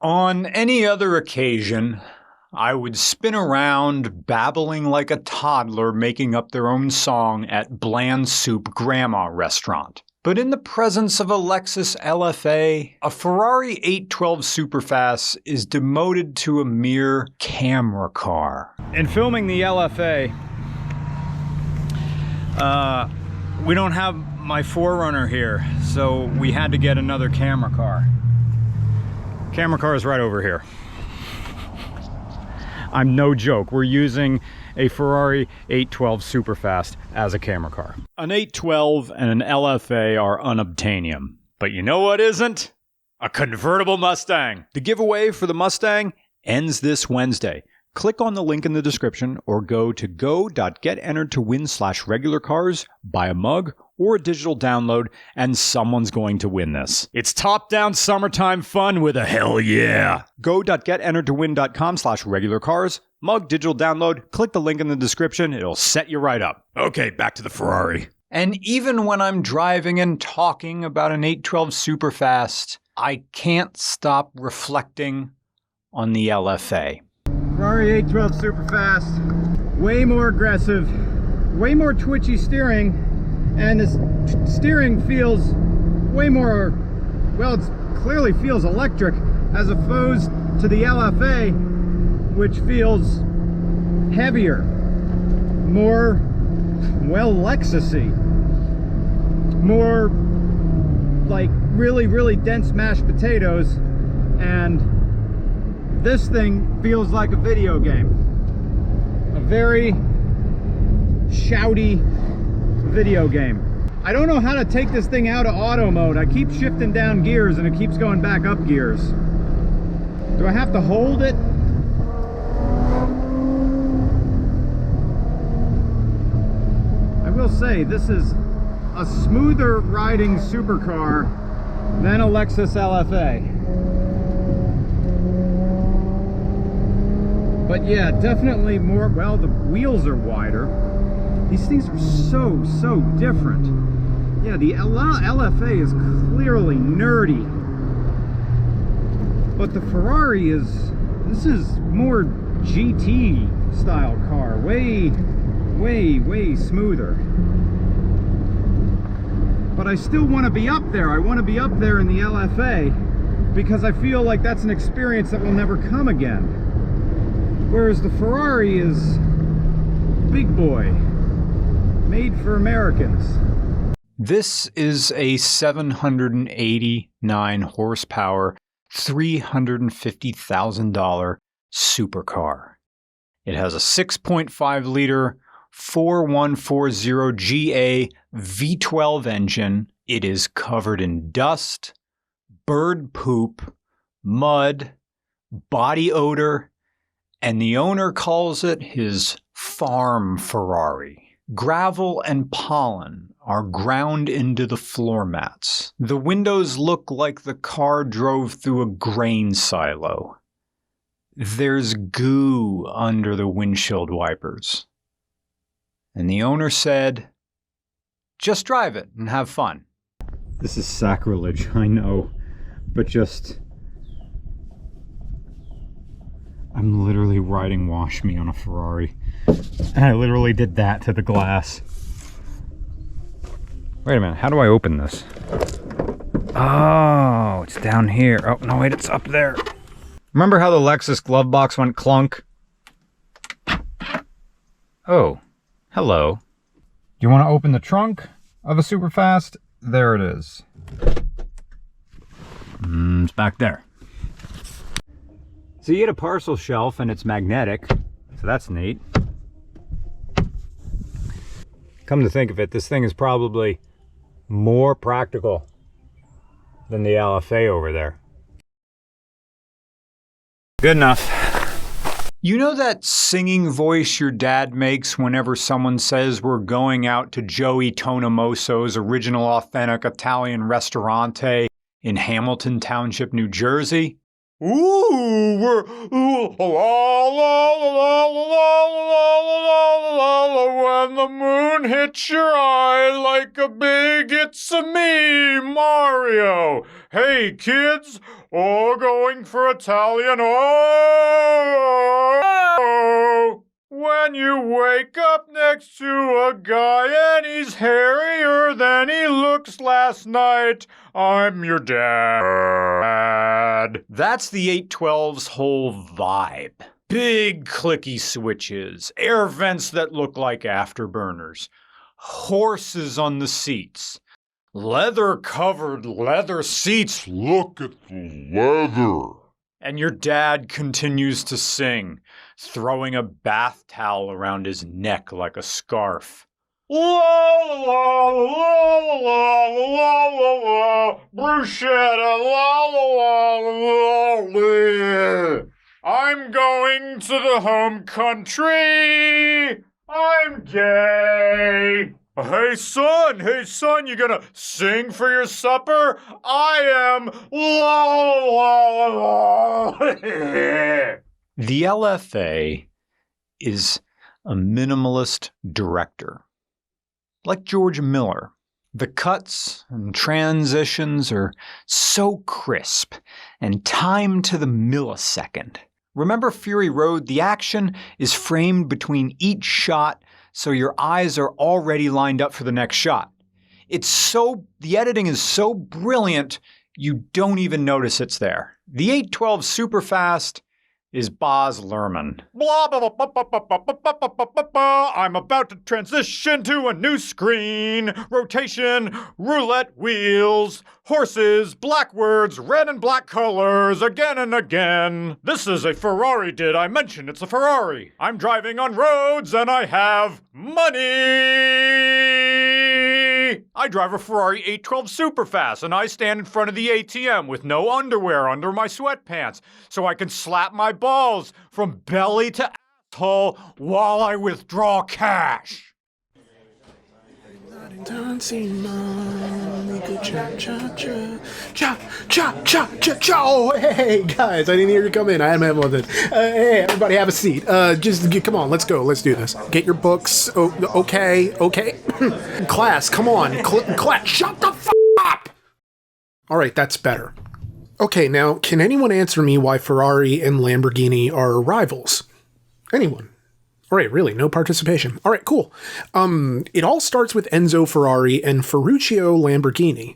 On any other occasion, I would spin around babbling like a toddler making up their own song at Bland Soup Grandma restaurant. But in the presence of a Lexus LFA, a Ferrari 812 Superfast is demoted to a mere camera car. In filming the LFA, we don't have my 4Runner here, so we had to get another camera car. Camera car is right over here. I'm no joke. We're using a Ferrari 812 Superfast as a camera car. An 812 and an LFA are unobtainium. But you know what isn't? A convertible Mustang. The giveaway for the Mustang ends this Wednesday. Click on the link in the description or go to go.getenteredtowin/regular cars, buy a mug or a digital download, and someone's going to win this. It's top-down summertime fun with a hell yeah. Go.getenteredtowin.com/regular cars, mug, digital download, click the link in the description, it'll set you right up. Okay, back to the Ferrari. And even when I'm driving and talking about an 812 Superfast, I can't stop reflecting on the LFA. Ferrari 812 Superfast, way more aggressive, way more twitchy steering, and this steering feels way more, well, it clearly feels electric as opposed to the LFA, which feels heavier, more, well, Lexus-y, more like really dense mashed potatoes, and this thing feels like a video game. A very shouty video game. I don't know how to take this thing out of auto mode. I keep shifting down gears and it keeps going back up gears. Do I have to hold it? I will say this is a smoother riding supercar than a Lexus LFA. But yeah, definitely more, well, the wheels are wider. These things are so different. Yeah, the LFA is clearly nerdy. But the Ferrari this is more GT style car. Way smoother. But I still want to be up there. I want to be up there in the LFA because I feel like that's an experience that will never come again. Whereas the Ferrari is big boy, made for Americans. This is a 789 horsepower, $350,000 supercar. It has a 6.5 liter 4140GA V12 engine. It is covered in dust, bird poop, mud, body odor, and the owner calls it his farm Ferrari. Gravel and pollen are ground into the floor mats. The windows look like the car drove through a grain silo. There's goo under the windshield wipers. And the owner said, just drive it and have fun. This is sacrilege, I know, but just... I'm literally riding Wash Me on a Ferrari. And I literally did that to the glass. Wait a minute, how do I open this? Oh, it's down here. Oh, no, wait, it's up there. Remember how the Lexus glove box went clunk? Oh, hello. Do you want to open the trunk of a Superfast? There it is. It's back there. So you get a parcel shelf and it's magnetic, so that's neat. Come to think of it, this thing is probably more practical than the LFA over there. Good enough. You know that singing voice your dad makes whenever someone says we're going out to Joey Tonamoso's original authentic Italian restaurante in Hamilton Township, New Jersey? Ooh, la la la la la la la la, when the moon hits your eye like a big it's-a-me, Mario. Hey, kids, all going for Italian. Oh, when you wake up next to a guy and he's hairier than he looks last night, I'm your dad. That's the 812's whole vibe. Big clicky switches, air vents that look like afterburners, horses on the seats, leather-covered leather seats. Look at the leather. And your dad continues to sing, throwing a bath towel around his neck like a scarf. La la la la la la la, bruschetta, la la la la. I'm going to the home country. I'm gay. Hey son, you gonna sing for your supper? I am. La la la. The LFA is a minimalist director. Like George Miller, the cuts and transitions are so crisp and timed to the millisecond. Remember Fury Road? The action is framed between each shot, so your eyes are already lined up for the next shot. The editing is so brilliant, you don't even notice it's there. The 812 Superfast is Baz Luhrmann. Blah, blah, blah, blah, blah, blah, blah, blah, blah, blah, blah. I'm about to transition to a new screen. Rotation, roulette wheels, horses, black words, red and black colors, again and again. This is a Ferrari, did I mention it's a Ferrari? I'm driving on roads and I have money. I drive a Ferrari 812 Superfast and I stand in front of the ATM with no underwear under my sweatpants so I can slap my balls from belly to asshole while I withdraw cash. Oh, hey guys, I didn't hear you come in. I had my one. Hey, everybody, have a seat. Come on, let's go. Let's do this. Get your books. Okay. Class, come on. Class, shut the f*** up. All right, that's better. Okay, now, can anyone answer me why Ferrari and Lamborghini are rivals? Anyone? All right, really, no participation. All right, cool. It all starts with Enzo Ferrari and Ferruccio Lamborghini.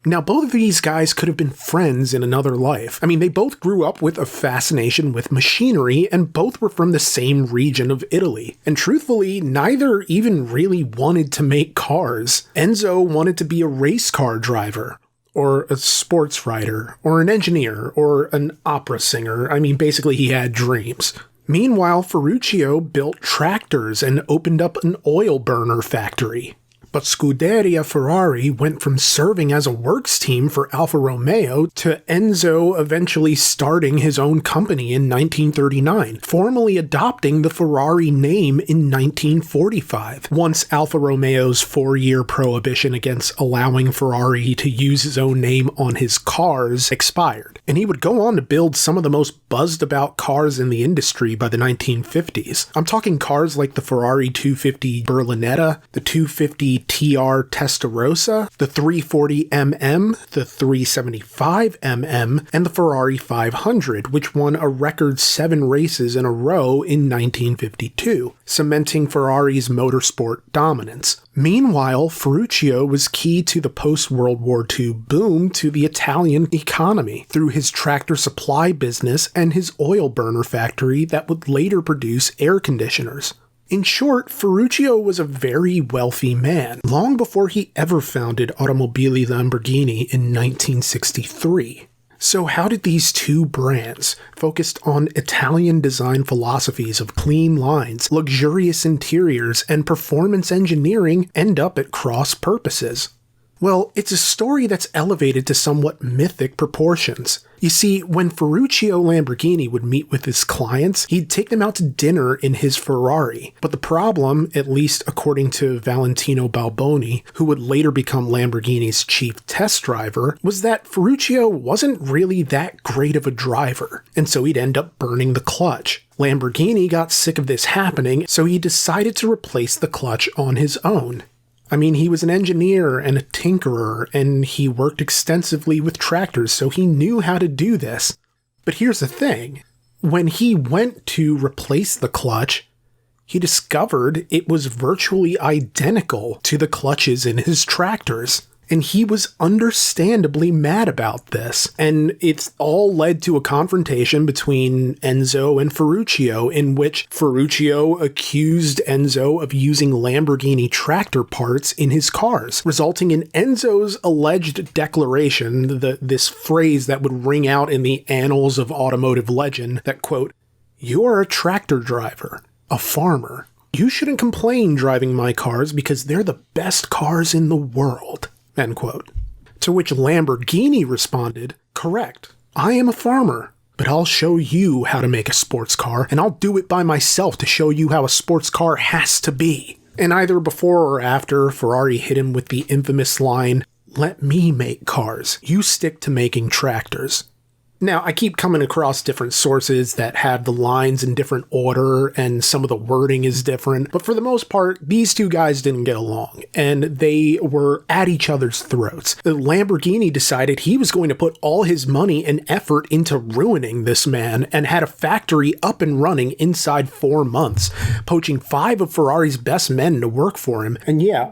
Now, both of these guys could have been friends in another life. I mean, they both grew up with a fascination with machinery, and both were from the same region of Italy. And truthfully, neither even really wanted to make cars. Enzo wanted to be a race car driver, or a sports writer, or an engineer, or an opera singer. I mean, basically, he had dreams. Meanwhile, Ferruccio built tractors and opened up an oil burner factory. But Scuderia Ferrari went from serving as a works team for Alfa Romeo to Enzo eventually starting his own company in 1939, formally adopting the Ferrari name in 1945, once Alfa Romeo's 4-year prohibition against allowing Ferrari to use his own name on his cars expired. And he would go on to build some of the most buzzed about cars in the industry by the 1950s. I'm talking cars like the Ferrari 250 Berlinetta, the 250 TR Testarossa, the 340mm, the 375mm, and the Ferrari 500, which won a record 7 races in a row in 1952, cementing Ferrari's motorsport dominance. Meanwhile, Ferruccio was key to the post-World War II boom to the Italian economy through his tractor supply business and his oil burner factory that would later produce air conditioners. In short, Ferruccio was a very wealthy man, long before he ever founded Automobili Lamborghini in 1963. So how did these two brands, focused on Italian design philosophies of clean lines, luxurious interiors, and performance engineering, end up at cross purposes? Well, it's a story that's elevated to somewhat mythic proportions. You see, when Ferruccio Lamborghini would meet with his clients, he'd take them out to dinner in his Ferrari. But the problem, at least according to Valentino Balboni, who would later become Lamborghini's chief test driver, was that Ferruccio wasn't really that great of a driver, and so he'd end up burning the clutch. Lamborghini got sick of this happening, so he decided to replace the clutch on his own. I mean, he was an engineer and a tinkerer, and he worked extensively with tractors, so he knew how to do this. But here's the thing. When he went to replace the clutch, he discovered it was virtually identical to the clutches in his tractors. And he was understandably mad about this. And it's all led to a confrontation between Enzo and Ferruccio, in which Ferruccio accused Enzo of using Lamborghini tractor parts in his cars, resulting in Enzo's alleged declaration, this phrase that would ring out in the annals of automotive legend, that, quote, "You are a tractor driver, a farmer. You shouldn't complain driving my cars because they're the best cars in the world." End quote. To which Lamborghini responded, "Correct. I am a farmer, but I'll show you how to make a sports car, and I'll do it by myself to show you how a sports car has to be." And either before or after, Ferrari hit him with the infamous line, "Let me make cars. You stick to making tractors." Now, I keep coming across different sources that have the lines in different order, and some of the wording is different, but for the most part, these two guys didn't get along, and they were at each other's throats. Lamborghini decided he was going to put all his money and effort into ruining this man, and had a factory up and running inside 4 months, poaching 5 of Ferrari's best men to work for him. And yeah,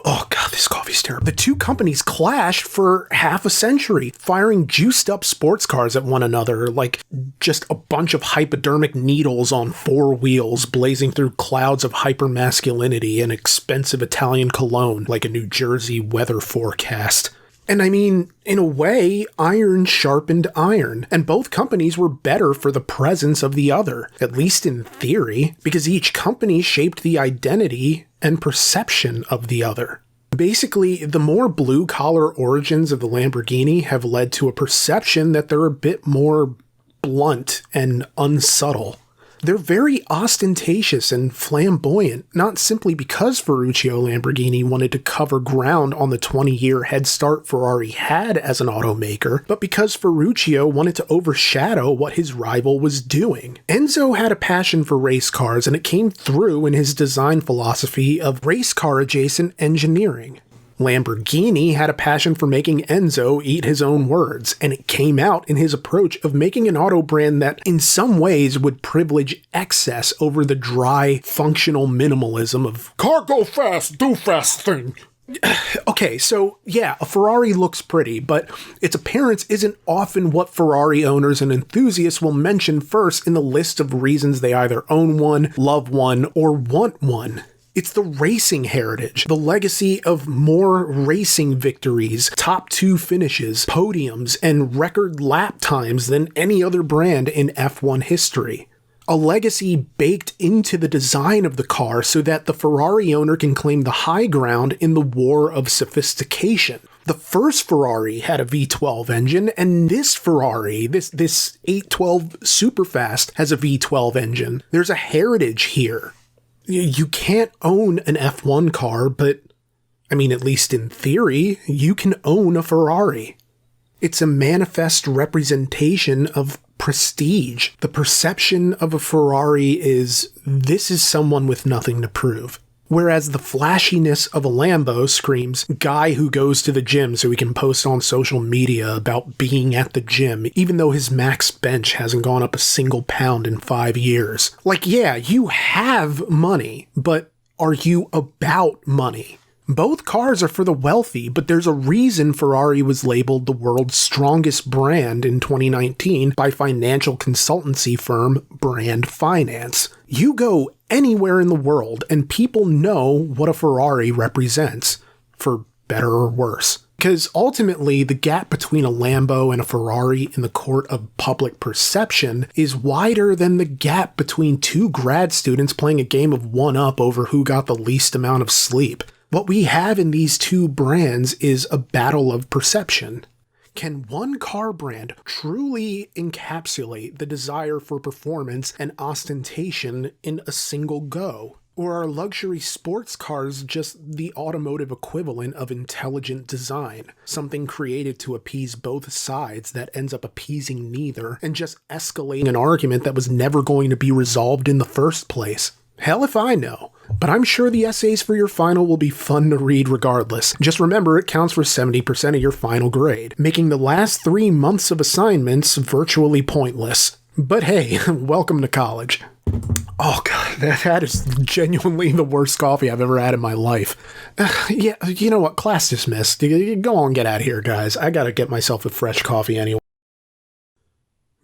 oh god, this coffee's terrible. The two companies clashed for half a century, firing juiced up sports cars at one another, like just a bunch of hypodermic needles on 4 wheels, blazing through clouds of hypermasculinity and expensive Italian cologne, like a New Jersey weather forecast. And I mean, in a way, iron sharpened iron, and both companies were better for the presence of the other, at least in theory, because each company shaped the identity and perception of the other. Basically, the more blue-collar origins of the Lamborghini have led to a perception that they're a bit more blunt and unsubtle. They're very ostentatious and flamboyant, not simply because Ferruccio Lamborghini wanted to cover ground on the 20-year head start Ferrari had as an automaker, but because Ferruccio wanted to overshadow what his rival was doing. Enzo had a passion for race cars, and it came through in his design philosophy of race car-adjacent engineering. Lamborghini had a passion for making Enzo eat his own words, and it came out in his approach of making an auto brand that in some ways would privilege excess over the dry, functional minimalism of "car go fast, do fast thing." Okay, so yeah, a Ferrari looks pretty, but its appearance isn't often what Ferrari owners and enthusiasts will mention first in the list of reasons they either own one, love one, or want one. It's the racing heritage, the legacy of more racing victories, top 2 finishes, podiums, and record lap times than any other brand in F1 history. A legacy baked into the design of the car so that the Ferrari owner can claim the high ground in the war of sophistication. The first Ferrari had a V12 engine, and this Ferrari, this 812 Superfast, has a V12 engine. There's a heritage here. You can't own an F1 car, but, I mean, at least in theory, you can own a Ferrari. It's a manifest representation of prestige. The perception of a Ferrari is, this is someone with nothing to prove. Whereas the flashiness of a Lambo screams, guy who goes to the gym so he can post on social media about being at the gym, even though his max bench hasn't gone up a single pound in 5 years. Like, yeah, you have money, but are you about money? Both cars are for the wealthy, but there's a reason Ferrari was labeled the world's strongest brand in 2019 by financial consultancy firm Brand Finance. You go anywhere in the world and people know what a Ferrari represents, for better or worse. Because ultimately, the gap between a Lambo and a Ferrari in the court of public perception is wider than the gap between 2 grad students playing a game of one-up over who got the least amount of sleep. What we have in these two brands is a battle of perception. Can one car brand truly encapsulate the desire for performance and ostentation in a single go? Or are luxury sports cars just the automotive equivalent of intelligent design? Something created to appease both sides that ends up appeasing neither and just escalating an argument that was never going to be resolved in the first place? Hell if I know. But I'm sure the essays for your final will be fun to read regardless. Just remember it counts for 70% of your final grade, making the last 3 months of assignments virtually pointless. But hey, welcome to college. Oh god, that is genuinely the worst coffee I've ever had in my life. Yeah, you know what, class dismissed. Go on, get out of here, guys. I gotta get myself a fresh coffee anyway.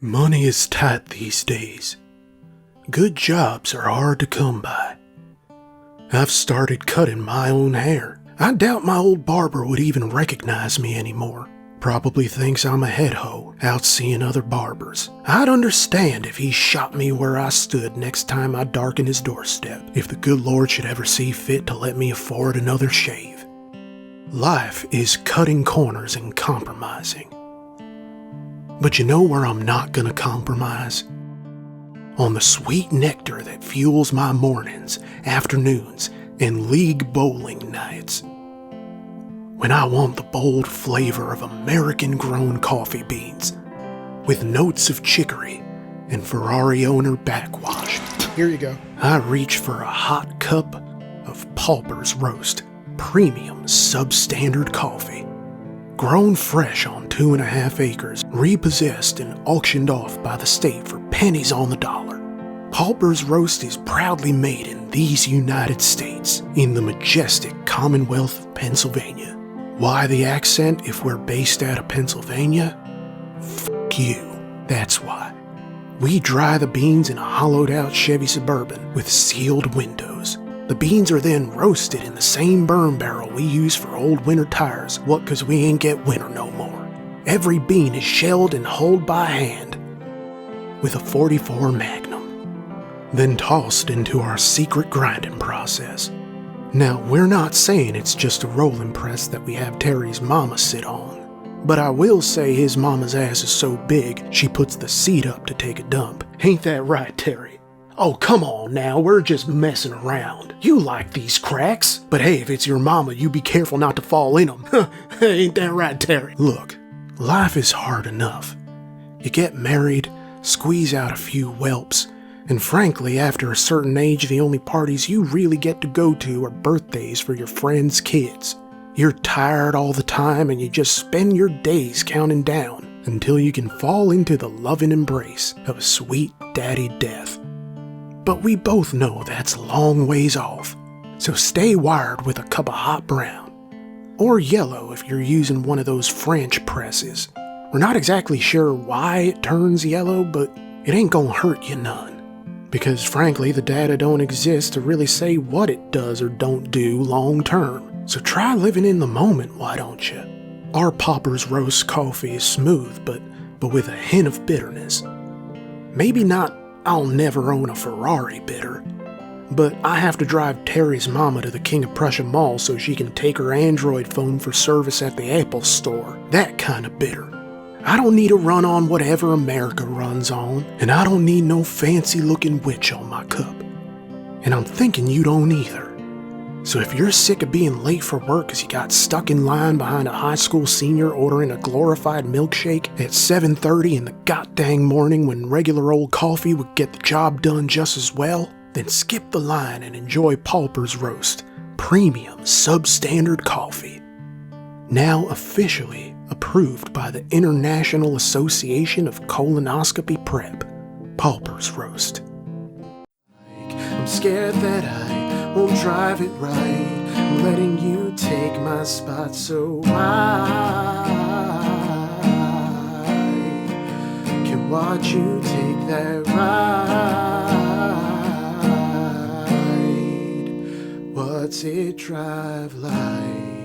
Money is tight these days. Good jobs are hard to come by. I've started cutting my own hair. I doubt my old barber would even recognize me anymore. Probably thinks I'm a head hoe, out seeing other barbers. I'd understand if he shot me where I stood next time I darken his doorstep, if the good Lord should ever see fit to let me afford another shave. Life is cutting corners and compromising. But you know where I'm not gonna compromise? On the sweet nectar that fuels my mornings, afternoons, and league bowling nights. When I want the bold flavor of American-grown coffee beans, with notes of chicory and Ferrari owner backwash. Here you go. I reach for a hot cup of Pauper's Roast, premium substandard coffee. Grown fresh on 2.5 acres, repossessed and auctioned off by the state for pennies on the dollar. Pauper's Roast is proudly made in these United States, in the majestic Commonwealth of Pennsylvania. Why the accent if we're based out of Pennsylvania? F*** you, that's why. We dry the beans in a hollowed-out Chevy Suburban with sealed windows. The beans are then roasted in the same burn barrel we use for old winter tires, what 'cause we ain't get winter no more. Every bean is shelled and hulled by hand with a 44 Magnum, then tossed into our secret grinding process. Now, we're not saying it's just a rolling press that we have Terry's mama sit on, but I will say his mama's ass is so big she puts the seat up to take a dump. Ain't that right, Terry? Oh, come on now, we're just messing around. You like these cracks, but hey, if it's your mama, you be careful not to fall in them. Ain't that right, Terry? Look, life is hard enough. You get married, squeeze out a few whelps, and frankly, after a certain age, the only parties you really get to go to are birthdays for your friends' kids. You're tired all the time and you just spend your days counting down until you can fall into the loving embrace of a sweet daddy death. But we both know that's a long ways off, so stay wired with a cup of hot brown. Or yellow if you're using one of those French presses. We're not exactly sure why it turns yellow, but it ain't gonna hurt you none. Because frankly, the data don't exist to really say what it does or don't do long term. So try living in the moment, why don't you? Our Pauper's Roast coffee is smooth, but with a hint of bitterness. Maybe not I'll never own a Ferrari bitter, but I have to drive Terry's mama to the King of Prussia Mall so she can take her Android phone for service at the Apple store. That kind of bitter. I don't need to run on whatever America runs on, and I don't need no fancy-looking witch on my cup. And I'm thinking you don't either. So if you're sick of being late for work because you got stuck in line behind a high school senior ordering a glorified milkshake at 7:30 in the goddamn morning when regular old coffee would get the job done just as well, then skip the line and enjoy Pauper's Roast, premium substandard coffee. Now officially approved by the International Association of Colonoscopy Prep, Pauper's Roast. I'm scared that I won't drive it right, I'm letting you take my spot, so I can watch you take that ride. What's it drive like?